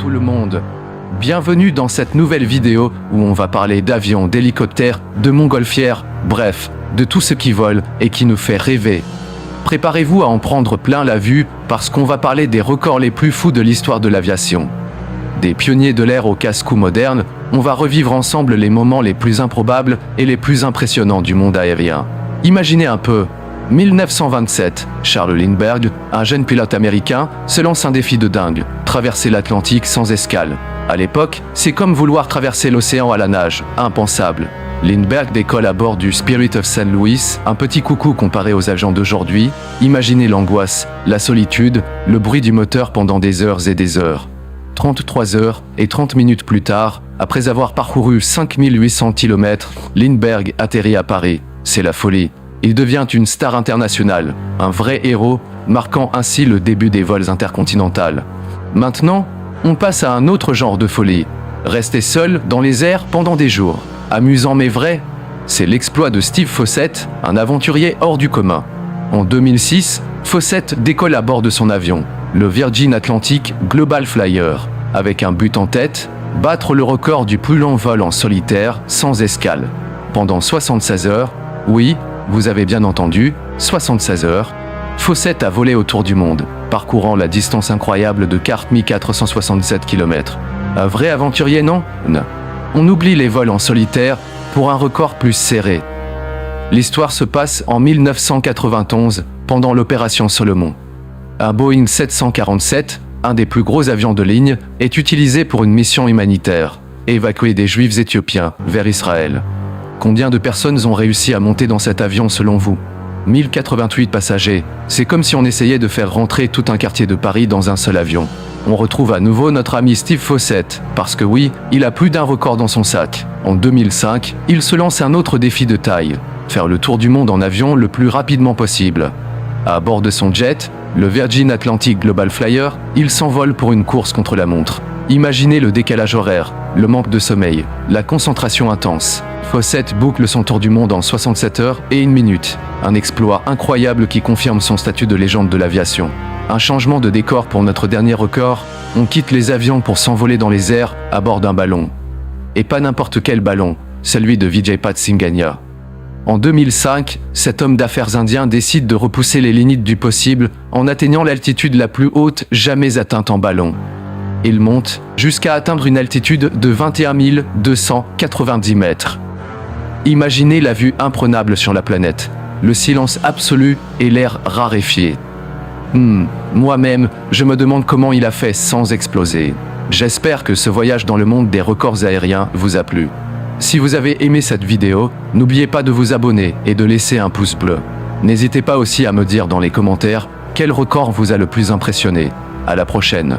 tout le monde. Bienvenue dans cette nouvelle vidéo où on va parler d'avions, d'hélicoptères, de montgolfières, bref, de tout ce qui vole et qui nous fait rêver. Préparez-vous à en prendre plein la vue parce qu'on va parler des records les plus fous de l'histoire de l'aviation. Des pionniers de l'ère au casse-cou moderne, on va revivre ensemble les moments les plus improbables et les plus impressionnants du monde aérien. Imaginez un peu, 1927, Charles Lindbergh, un jeune pilote américain, se lance un défi de dingue, traverser l'Atlantique sans escale. À l'époque, c'est comme vouloir traverser l'océan à la nage, impensable. Lindbergh décolle à bord du Spirit of St. Louis, un petit coucou comparé aux avions d'aujourd'hui. Imaginez l'angoisse, la solitude, le bruit du moteur pendant des heures et des heures. 33 heures et 30 minutes plus tard, après avoir parcouru 5800 km, Lindbergh atterrit à Paris. C'est la folie. Il devient une star internationale, un vrai héros, marquant ainsi le début des vols intercontinentaux. Maintenant, on passe à un autre genre de folie. Rester seul dans les airs pendant des jours. Amusant mais vrai, c'est l'exploit de Steve Fossett, un aventurier hors du commun. En 2006, Fossett décolle à bord de son avion, le Virgin Atlantic Global Flyer, avec un but en tête, battre le record du plus long vol en solitaire, sans escale. Pendant 76 heures, oui, vous avez bien entendu, 76 heures, Fossett a volé autour du monde, parcourant la distance incroyable de 4467 km. Un vrai aventurier, non? Non. On oublie les vols en solitaire pour un record plus serré. L'histoire se passe en 1991, pendant l'opération Solomon. Un Boeing 747, un des plus gros avions de ligne, est utilisé pour une mission humanitaire, évacuer des Juifs éthiopiens vers Israël. Combien de personnes ont réussi à monter dans cet avion selon vous? 1088 passagers. C'est comme si on essayait de faire rentrer tout un quartier de Paris dans un seul avion. On retrouve à nouveau notre ami Steve Fossett, parce que oui, il a plus d'un record dans son sac. En 2005, il se lance un autre défi de taille, faire le tour du monde en avion le plus rapidement possible. À bord de son jet, le Virgin Atlantic Global Flyer, il s'envole pour une course contre la montre. Imaginez le décalage horaire, le manque de sommeil, la concentration intense. Fossett boucle son tour du monde en 67 heures et 1 minute. Un exploit incroyable qui confirme son statut de légende de l'aviation. Un changement de décor pour notre dernier record, on quitte les avions pour s'envoler dans les airs à bord d'un ballon. Et pas n'importe quel ballon, celui de Vijay Singania. En 2005, cet homme d'affaires indien décide de repousser les limites du possible en atteignant l'altitude la plus haute jamais atteinte en ballon. Il monte jusqu'à atteindre une altitude de 21 290 mètres. Imaginez la vue imprenable sur la planète, le silence absolu et l'air raréfié. Moi-même, je me demande comment il a fait sans exploser. J'espère que ce voyage dans le monde des records aériens vous a plu. Si vous avez aimé cette vidéo, n'oubliez pas de vous abonner et de laisser un pouce bleu. N'hésitez pas aussi à me dire dans les commentaires quel record vous a le plus impressionné. À la prochaine.